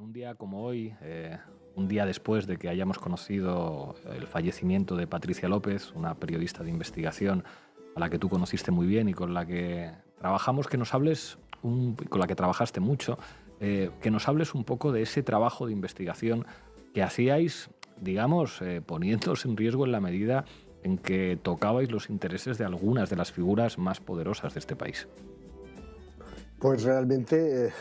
un día como hoy, un día después de que hayamos conocido el fallecimiento de Patricia López, una periodista de investigación a la que tú conociste muy bien y con la que trabajamos, que nos hables, con la que trabajaste mucho, que nos hables un poco de ese trabajo de investigación que hacíais, digamos, poniéndoos en riesgo en la medida en que tocabais los intereses de algunas de las figuras más poderosas de este país. Pues realmente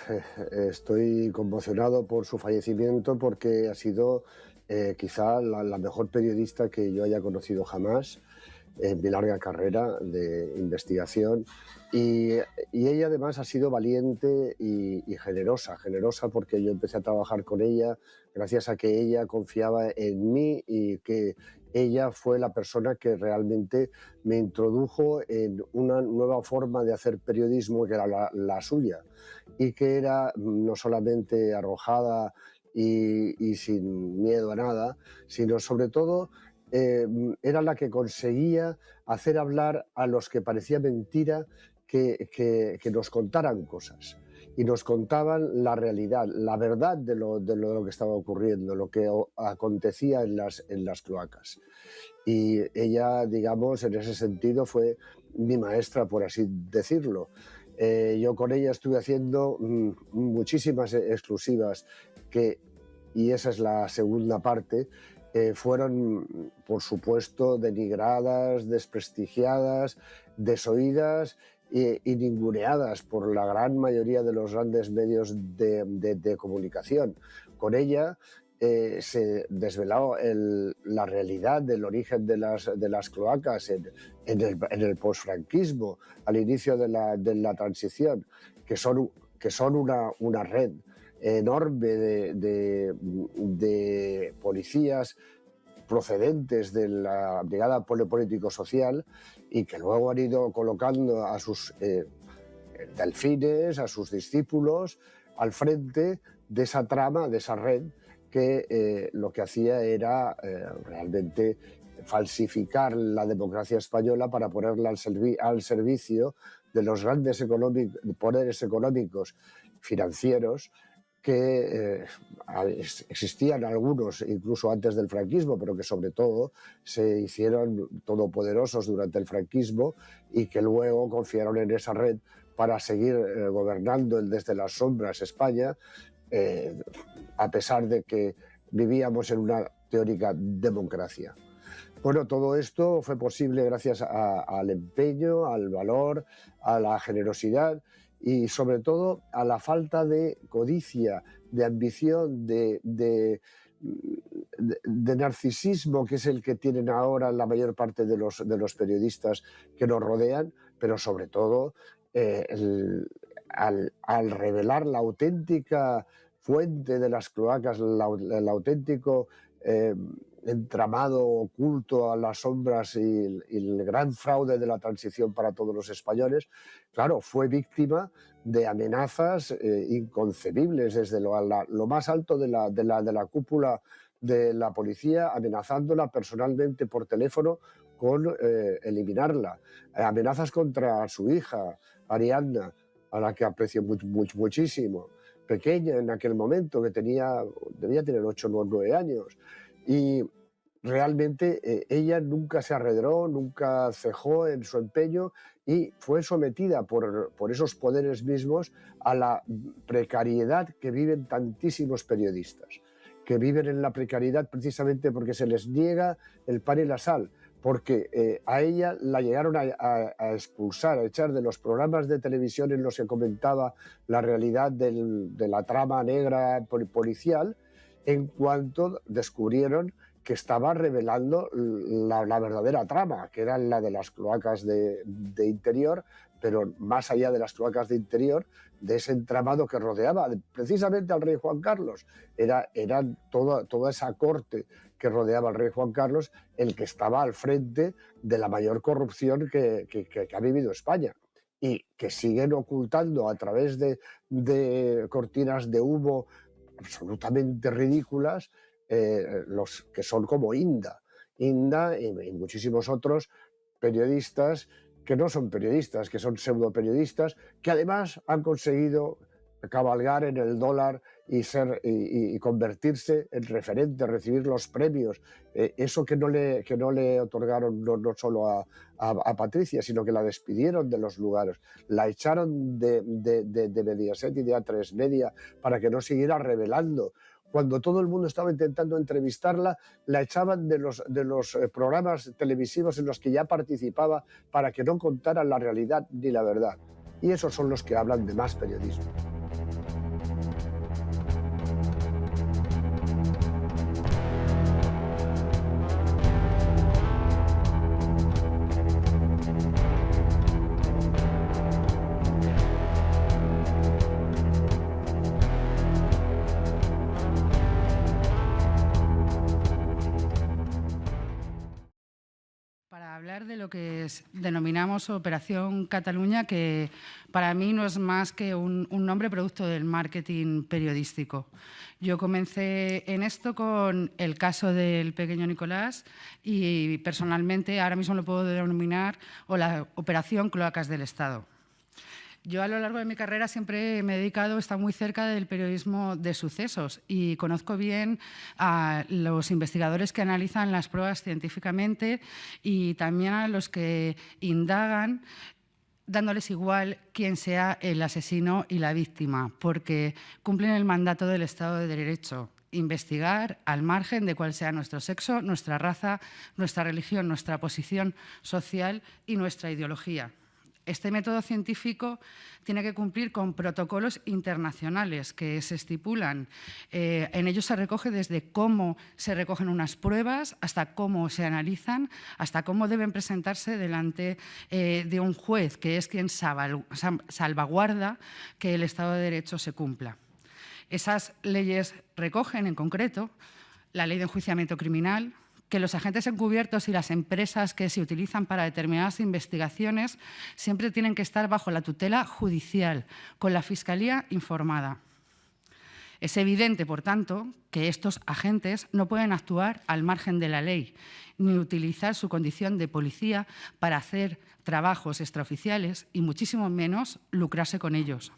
estoy conmocionado por su fallecimiento porque ha sido quizá la mejor periodista que yo haya conocido jamás en mi larga carrera de investigación y ella además ha sido valiente y generosa porque yo empecé a trabajar con ella gracias a que ella confiaba en mí y que ella fue la persona que realmente me introdujo en una nueva forma de hacer periodismo que era la suya y que era no solamente arrojada y sin miedo a nada, sino sobre todo era la que conseguía hacer hablar a los que parecía mentira que nos contaran cosas. Y nos contaban la realidad, la verdad de lo que estaba ocurriendo, lo que acontecía en las cloacas. Y ella, digamos, en ese sentido fue mi maestra, por así decirlo. Yo con ella estuve haciendo muchísimas exclusivas y esa es la segunda parte, fueron, por supuesto, denigradas, desprestigiadas, desoídas y ninguneadas por la gran mayoría de los grandes medios de comunicación. Con ella se desveló la realidad del origen de las cloacas en el posfranquismo, al inicio de la transición, que son una red enorme de policías procedentes de la Brigada Político-Social y que luego han ido colocando a sus delfines, a sus discípulos, al frente de esa trama, de esa red, que lo que hacía era realmente falsificar la democracia española para ponerla al servicio de los grandes poderes económicos financieros que existían algunos incluso antes del franquismo, pero que sobre todo se hicieron todopoderosos durante el franquismo y que luego confiaron en esa red para seguir gobernando desde las sombras España, a pesar de que vivíamos en una teórica democracia. Bueno, todo esto fue posible gracias al empeño, al valor, a la generosidad y sobre todo a la falta de codicia, de ambición, de narcisismo, que es el que tienen ahora la mayor parte de los periodistas que nos rodean, pero sobre todo al revelar la auténtica fuente de las cloacas, el auténtico entramado oculto a las sombras y el gran fraude de la transición para todos los españoles, claro, fue víctima de amenazas inconcebibles desde lo más alto de la cúpula de la policía, amenazándola personalmente por teléfono con eliminarla. Amenazas contra su hija, Ariadna, a la que aprecio muchísimo, pequeña en aquel momento, que debía tener 8 o 9 años. Y realmente ella nunca se arredró, nunca cejó en su empeño y fue sometida por esos poderes mismos a la precariedad que viven tantísimos periodistas, que viven en la precariedad precisamente porque se les niega el pan y la sal, porque a ella la llegaron a expulsar, a echar de los programas de televisión en los que comentaba la realidad de la trama negra policial, en cuanto descubrieron que estaba revelando la verdadera trama, que era la de las cloacas de interior, pero más allá de las cloacas de interior, de ese entramado que rodeaba precisamente al rey Juan Carlos. Era toda esa corte que rodeaba al rey Juan Carlos el que estaba al frente de la mayor corrupción que ha vivido España y que siguen ocultando a través de cortinas de humo absolutamente ridículas, los que son como Inda y muchísimos otros periodistas que no son periodistas, que son pseudoperiodistas, que además han conseguido cabalgar en el dólar y convertirse en referente, recibir los premios. Eso que no le otorgaron no solo a Patricia, sino que la despidieron de los lugares, la echaron de Mediaset y de A3 Media para que no siguiera revelando. Cuando todo el mundo estaba intentando entrevistarla, la echaban de los programas televisivos en los que ya participaba para que no contaran la realidad ni la verdad. Y esos son los que hablan de más periodismo. Hablar de lo que denominamos Operación Cataluña, que para mí no es más que un nombre producto del marketing periodístico. Yo comencé en esto con el caso del pequeño Nicolás y personalmente ahora mismo lo puedo denominar la Operación Cloacas del Estado. Yo a lo largo de mi carrera siempre me he dedicado a estar muy cerca del periodismo de sucesos y conozco bien a los investigadores que analizan las pruebas científicamente y también a los que indagan dándoles igual quién sea el asesino y la víctima, porque cumplen el mandato del Estado de Derecho: investigar al margen de cuál sea nuestro sexo, nuestra raza, nuestra religión, nuestra posición social y nuestra ideología. Este método científico tiene que cumplir con protocolos internacionales que se estipulan. En ellos se recoge desde cómo se recogen unas pruebas hasta cómo se analizan, hasta cómo deben presentarse delante de un juez, que es quien salvaguarda que el Estado de Derecho se cumpla. Esas leyes recogen, en concreto, la Ley de Enjuiciamiento Criminal, que los agentes encubiertos y las empresas que se utilizan para determinadas investigaciones siempre tienen que estar bajo la tutela judicial, con la Fiscalía informada. Es evidente, por tanto, que estos agentes no pueden actuar al margen de la ley, ni utilizar su condición de policía para hacer trabajos extraoficiales y muchísimo menos lucrarse con ellos.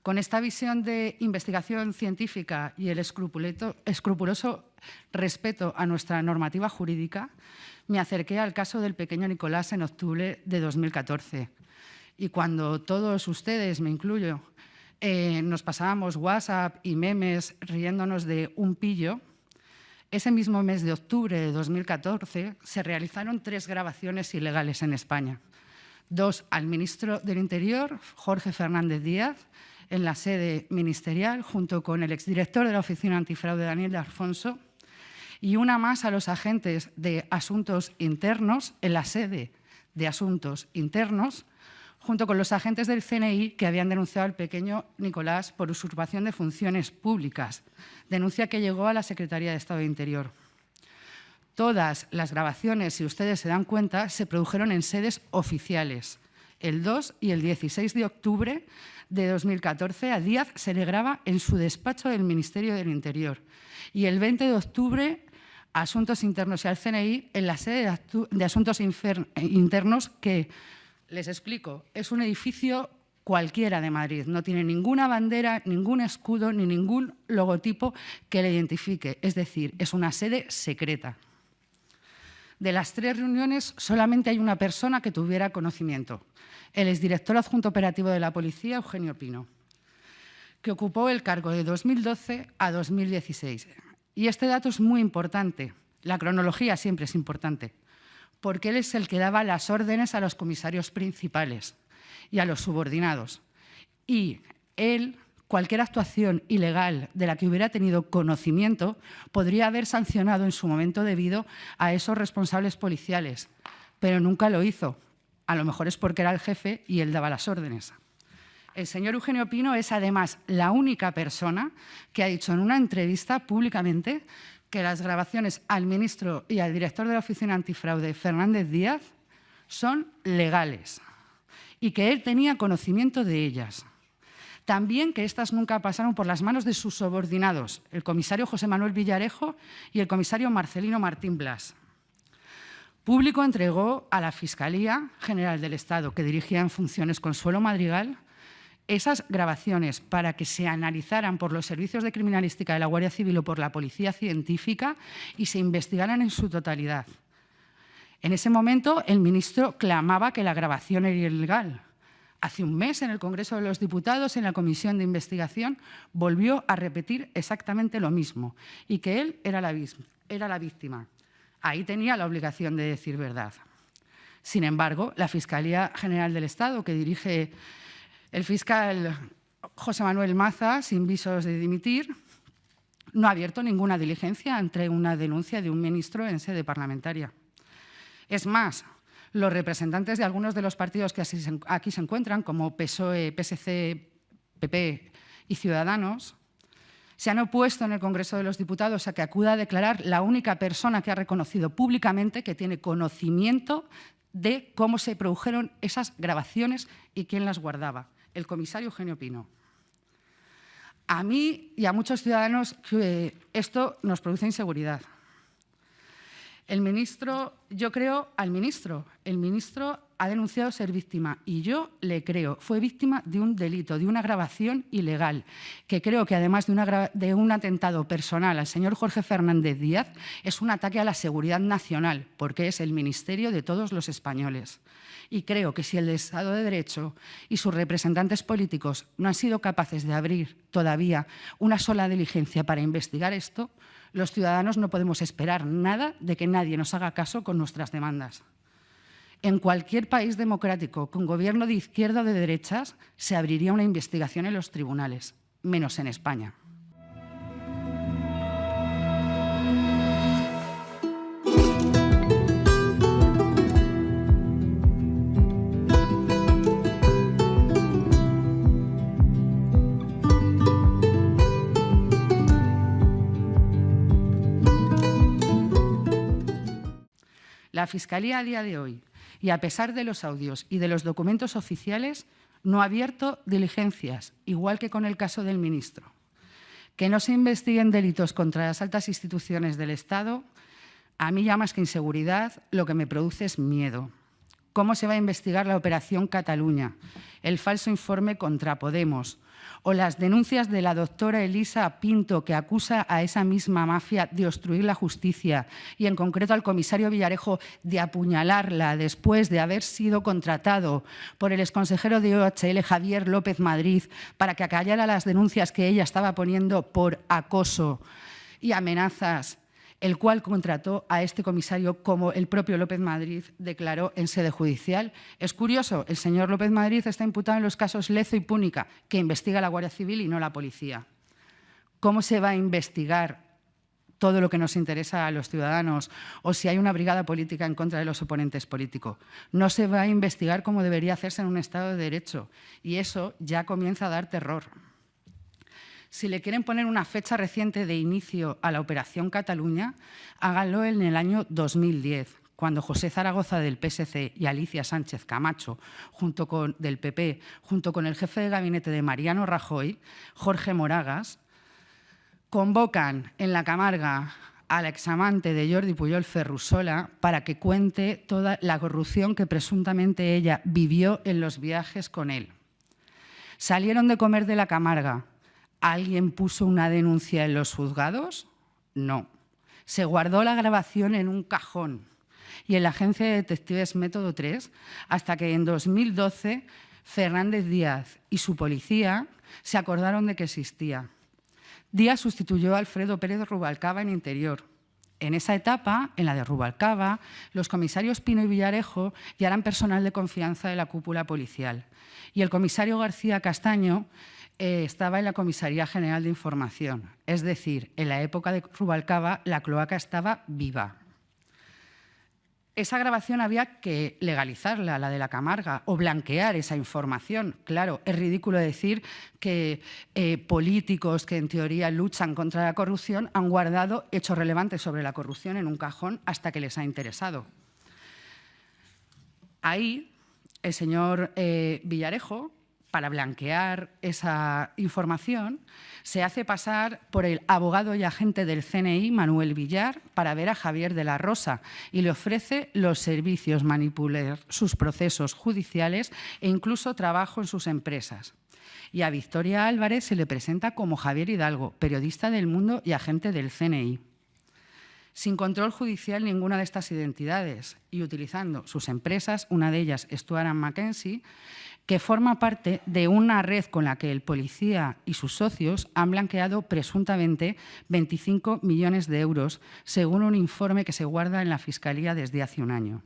Con esta visión de investigación científica y el escrupuloso respeto a nuestra normativa jurídica, me acerqué al caso del pequeño Nicolás en octubre de 2014. Y cuando todos ustedes, me incluyo, nos pasábamos WhatsApp y memes riéndonos de un pillo, ese mismo mes de octubre de 2014 se realizaron 3 grabaciones ilegales en España. 2 al ministro del Interior, Jorge Fernández Díaz, en la sede ministerial, junto con el exdirector de la Oficina Antifraude, Daniel de Alfonso, y una más a los agentes de Asuntos Internos, en la sede de Asuntos Internos, junto con los agentes del CNI que habían denunciado al pequeño Nicolás por usurpación de funciones públicas, denuncia que llegó a la Secretaría de Estado de Interior. Todas las grabaciones, si ustedes se dan cuenta, se produjeron en sedes oficiales. El 2 y el 16 de octubre de 2014 a Díaz se le graba en su despacho del Ministerio del Interior y el 20 de octubre a Asuntos Internos y al CNI en la sede de Asuntos Internos que, les explico, es un edificio cualquiera de Madrid, no tiene ninguna bandera, ningún escudo ni ningún logotipo que le identifique, es decir, es una sede secreta. De las 3 reuniones, solamente hay una persona que tuviera conocimiento, el exdirector adjunto operativo de la Policía, Eugenio Pino, que ocupó el cargo de 2012 a 2016. Y este dato es muy importante, la cronología siempre es importante, porque él es el que daba las órdenes a los comisarios principales y a los subordinados. Y él, cualquier actuación ilegal de la que hubiera tenido conocimiento, podría haber sancionado en su momento debido a esos responsables policiales, pero nunca lo hizo. A lo mejor es porque era el jefe y él daba las órdenes. El señor Eugenio Pino es además la única persona que ha dicho en una entrevista públicamente que las grabaciones al ministro y al director de la Oficina Antifraude, Fernández Díaz, son legales y que él tenía conocimiento de ellas. También que estas nunca pasaron por las manos de sus subordinados, el comisario José Manuel Villarejo y el comisario Marcelino Martín Blas. Público entregó a la Fiscalía General del Estado, que dirigía en funciones Consuelo Madrigal, esas grabaciones para que se analizaran por los servicios de criminalística de la Guardia Civil o por la Policía Científica y se investigaran en su totalidad. En ese momento, el ministro clamaba que la grabación era ilegal. Hace un mes, en el Congreso de los Diputados, en la Comisión de Investigación, volvió a repetir exactamente lo mismo y que él era la víctima. Ahí tenía la obligación de decir verdad. Sin embargo, la Fiscalía General del Estado, que dirige el fiscal José Manuel Maza, sin visos de dimitir, no ha abierto ninguna diligencia ante una denuncia de un ministro en sede parlamentaria. Es más, los representantes de algunos de los partidos que aquí se encuentran, como PSOE, PSC, PP y Ciudadanos, se han opuesto en el Congreso de los Diputados a que acuda a declarar la única persona que ha reconocido públicamente que tiene conocimiento de cómo se produjeron esas grabaciones y quién las guardaba, el comisario Eugenio Pino. A mí y a muchos ciudadanos esto nos produce inseguridad. El ministro ha denunciado ser víctima y yo le creo. Fue víctima de un delito, de una grabación ilegal, que creo que además de un atentado personal al señor Jorge Fernández Díaz, es un ataque a la seguridad nacional, porque es el ministerio de todos los españoles. Y creo que si el Estado de Derecho y sus representantes políticos no han sido capaces de abrir todavía una sola diligencia para investigar esto, los ciudadanos no podemos esperar nada de que nadie nos haga caso con nuestras demandas. En cualquier país democrático con gobierno de izquierda o de derechas se abriría una investigación en los tribunales, menos en España. La Fiscalía a día de hoy, y a pesar de los audios y de los documentos oficiales, no ha abierto diligencias, igual que con el caso del ministro. Que no se investiguen delitos contra las altas instituciones del Estado, a mí ya más que inseguridad, lo que me produce es miedo. ¿Cómo se va a investigar la Operación Cataluña, el falso informe contra Podemos o las denuncias de la doctora Elisa Pinto, que acusa a esa misma mafia de obstruir la justicia y, en concreto, al comisario Villarejo de apuñalarla después de haber sido contratado por el exconsejero de OHL, Javier López Madrid, para que acallara las denuncias que ella estaba poniendo por acoso y amenazas, el cual contrató a este comisario, como el propio López Madrid declaró en sede judicial? Es curioso, el señor López Madrid está imputado en los casos Lezo y Púnica, que investiga la Guardia Civil y no la policía. ¿Cómo se va a investigar todo lo que nos interesa a los ciudadanos o si hay una brigada política en contra de los oponentes políticos? No se va a investigar como debería hacerse en un Estado de Derecho, y eso ya comienza a dar terror. Si le quieren poner una fecha reciente de inicio a la Operación Cataluña, háganlo en el año 2010, cuando José Zaragoza del PSC y Alicia Sánchez Camacho, del PP, junto con el jefe de gabinete de Mariano Rajoy, Jorge Moragas, convocan en la Camarga a la examante de Jordi Pujol, Ferrusola, para que cuente toda la corrupción que presuntamente ella vivió en los viajes con él. Salieron de comer de la Camarga. ¿Alguien puso una denuncia en los juzgados? No. Se guardó la grabación en un cajón y en la agencia de detectives Método 3, hasta que en 2012 Fernández Díaz y su policía se acordaron de que existía. Díaz sustituyó a Alfredo Pérez Rubalcaba en Interior. En esa etapa, en la de Rubalcaba, los comisarios Pino y Villarejo ya eran personal de confianza de la cúpula policial. Y el comisario García Castaño estaba en la Comisaría General de Información. Es decir, en la época de Rubalcaba la cloaca estaba viva. Esa grabación había que legalizarla, la de la Camarga, o blanquear esa información. Claro, es ridículo decir que políticos que en teoría luchan contra la corrupción han guardado hechos relevantes sobre la corrupción en un cajón hasta que les ha interesado. Ahí, el señor Villarejo para blanquear esa información, se hace pasar por el abogado y agente del CNI, Manuel Villar, para ver a Javier de la Rosa y le ofrece los servicios, manipular sus procesos judiciales e incluso trabajo en sus empresas. Y a Victoria Álvarez se le presenta como Javier Hidalgo, periodista del Mundo y agente del CNI. Sin control judicial ninguna de estas identidades y utilizando sus empresas, una de ellas Stuart & Mackenzie, que forma parte de una red con la que el policía y sus socios han blanqueado presuntamente 25 millones de euros, según un informe que se guarda en la Fiscalía desde hace un año.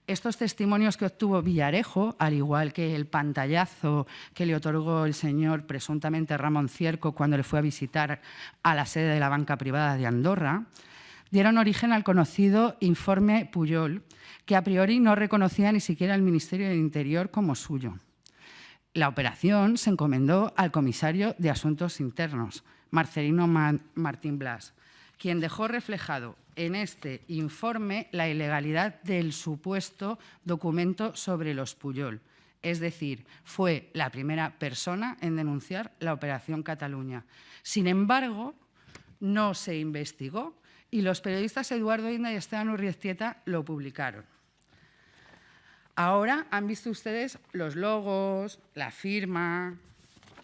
Estos testimonios que obtuvo Villarejo, al igual que el pantallazo que le otorgó el señor presuntamente Ramón Cierco cuando le fue a visitar a la sede de la banca privada de Andorra, dieron origen al conocido informe Pujol, que a priori no reconocía ni siquiera el Ministerio del Interior como suyo. La operación se encomendó al comisario de Asuntos Internos, Marcelino Martín Blas, quien dejó reflejado en este informe la ilegalidad del supuesto documento sobre los Pujol. Es decir, fue la primera persona en denunciar la Operación Cataluña. Sin embargo, no se investigó y los periodistas Eduardo Inda y Esteban Urriestieta lo publicaron. Ahora han visto ustedes los logos, la firma,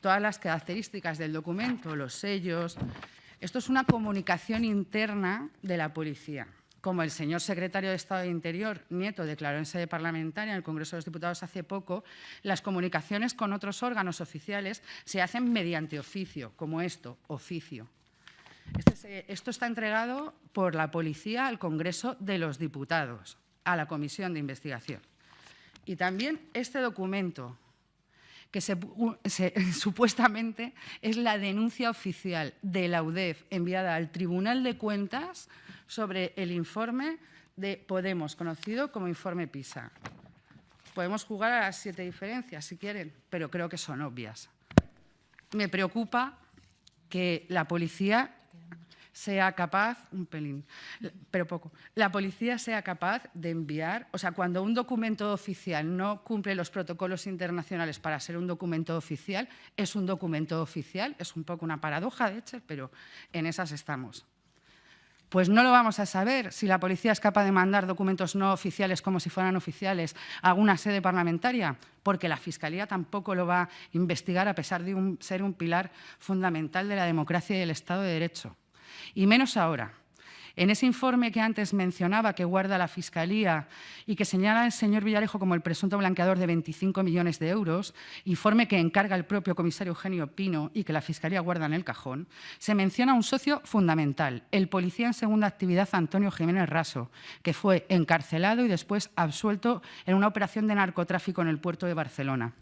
todas las características del documento, los sellos. Esto es una comunicación interna de la policía. Como el señor secretario de Estado de Interior, Nieto, declaró en sede parlamentaria en el Congreso de los Diputados hace poco, las comunicaciones con otros órganos oficiales se hacen mediante oficio, como esto, oficio. Esto está entregado por la policía al Congreso de los Diputados, a la Comisión de Investigación. Y también este documento, que supuestamente es la denuncia oficial de la UDEF enviada al Tribunal de Cuentas sobre el informe de Podemos, conocido como informe PISA. Podemos jugar a las 7 diferencias si quieren, pero creo que son obvias. Me preocupa que la policía sea capaz, la policía sea capaz de enviar, o sea, cuando un documento oficial no cumple los protocolos internacionales para ser un documento oficial, es un documento oficial, es un poco una paradoja, de hecho, pero en esas estamos. Pues no lo vamos a saber si la policía es capaz de mandar documentos no oficiales como si fueran oficiales a alguna sede parlamentaria, porque la Fiscalía tampoco lo va a investigar a pesar de ser un pilar fundamental de la democracia y del Estado de Derecho. Y menos ahora. En ese informe que antes mencionaba, que guarda la Fiscalía y que señala al señor Villarejo como el presunto blanqueador de 25 millones de euros, informe que encarga el propio comisario Eugenio Pino y que la Fiscalía guarda en el cajón, se menciona un socio fundamental, el policía en segunda actividad Antonio Jiménez Raso, que fue encarcelado y después absuelto en una operación de narcotráfico en el puerto de Barcelona.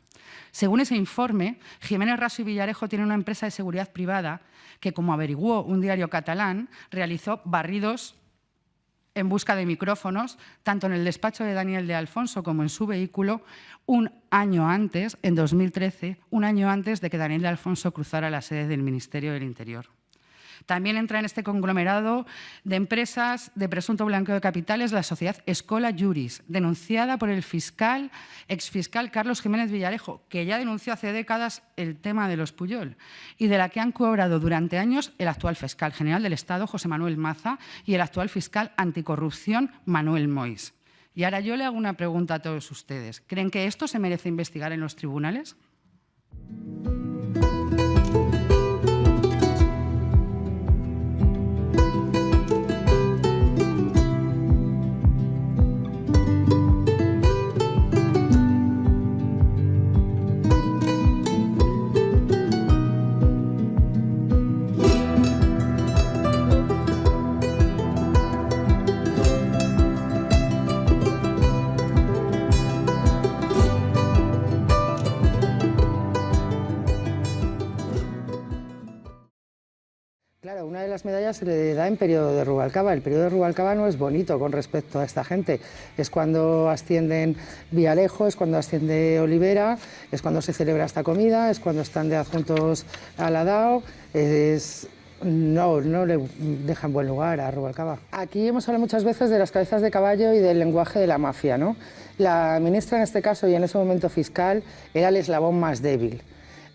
Según ese informe, Jiménez Raso y Villarejo tienen una empresa de seguridad privada que, como averiguó un diario catalán, realizó barridos en busca de micrófonos, tanto en el despacho de Daniel de Alfonso como en su vehículo, un año antes, en 2013, un año antes de que Daniel de Alfonso cruzara la sede del Ministerio del Interior. También entra en este conglomerado de empresas de presunto blanqueo de capitales la sociedad Escola Juris, denunciada por el exfiscal Carlos Jiménez Villarejo, que ya denunció hace décadas el tema de los Pujol y de la que han cobrado durante años el actual fiscal general del Estado, José Manuel Maza, y el actual fiscal anticorrupción, Manuel Mois. Y ahora yo le hago una pregunta a todos ustedes. ¿Creen que esto se merece investigar en los tribunales? Claro, una de las medallas se le da en periodo de Rubalcaba. El periodo de Rubalcaba no es bonito con respecto a esta gente. Es cuando ascienden Villarejo, es cuando asciende Olivera, es cuando se celebra esta comida, es cuando están de adjuntos a la DAO. no le deja en buen lugar a Rubalcaba. Aquí hemos hablado muchas veces de las cabezas de caballo y del lenguaje de la mafia, ¿no? La ministra en este caso y en ese momento fiscal era el eslabón más débil.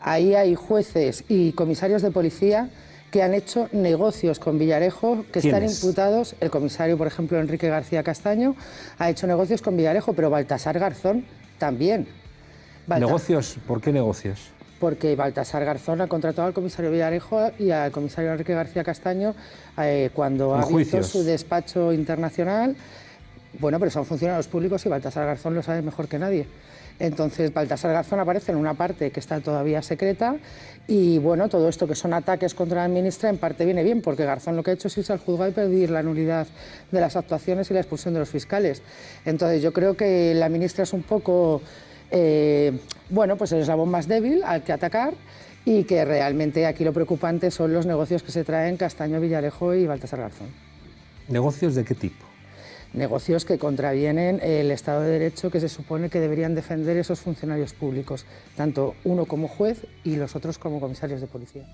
Ahí hay jueces y comisarios de policía que han hecho negocios con Villarejo, que están imputados. El comisario, por ejemplo, Enrique García Castaño, ha hecho negocios con Villarejo, pero Baltasar Garzón también. ¿Negocios? ¿Por qué negocios? Porque Baltasar Garzón ha contratado al comisario Villarejo y al comisario Enrique García Castaño cuando ha abierto su despacho internacional. Bueno, pero son funcionarios públicos y Baltasar Garzón lo sabe mejor que nadie. Entonces, Baltasar Garzón aparece en una parte que está todavía secreta y, bueno, todo esto que son ataques contra la ministra en parte viene bien, porque Garzón lo que ha hecho es irse al juzgado y pedir la nulidad de las actuaciones y la expulsión de los fiscales. Entonces, yo creo que la ministra es un poco, bueno, pues el eslabón más débil al que atacar y que realmente aquí lo preocupante son los negocios que se traen Castaño, Villarejo y Baltasar Garzón. ¿Negocios de qué tipo? Negocios que contravienen el Estado de Derecho que se supone que deberían defender esos funcionarios públicos, tanto uno como juez y los otros como comisarios de policía.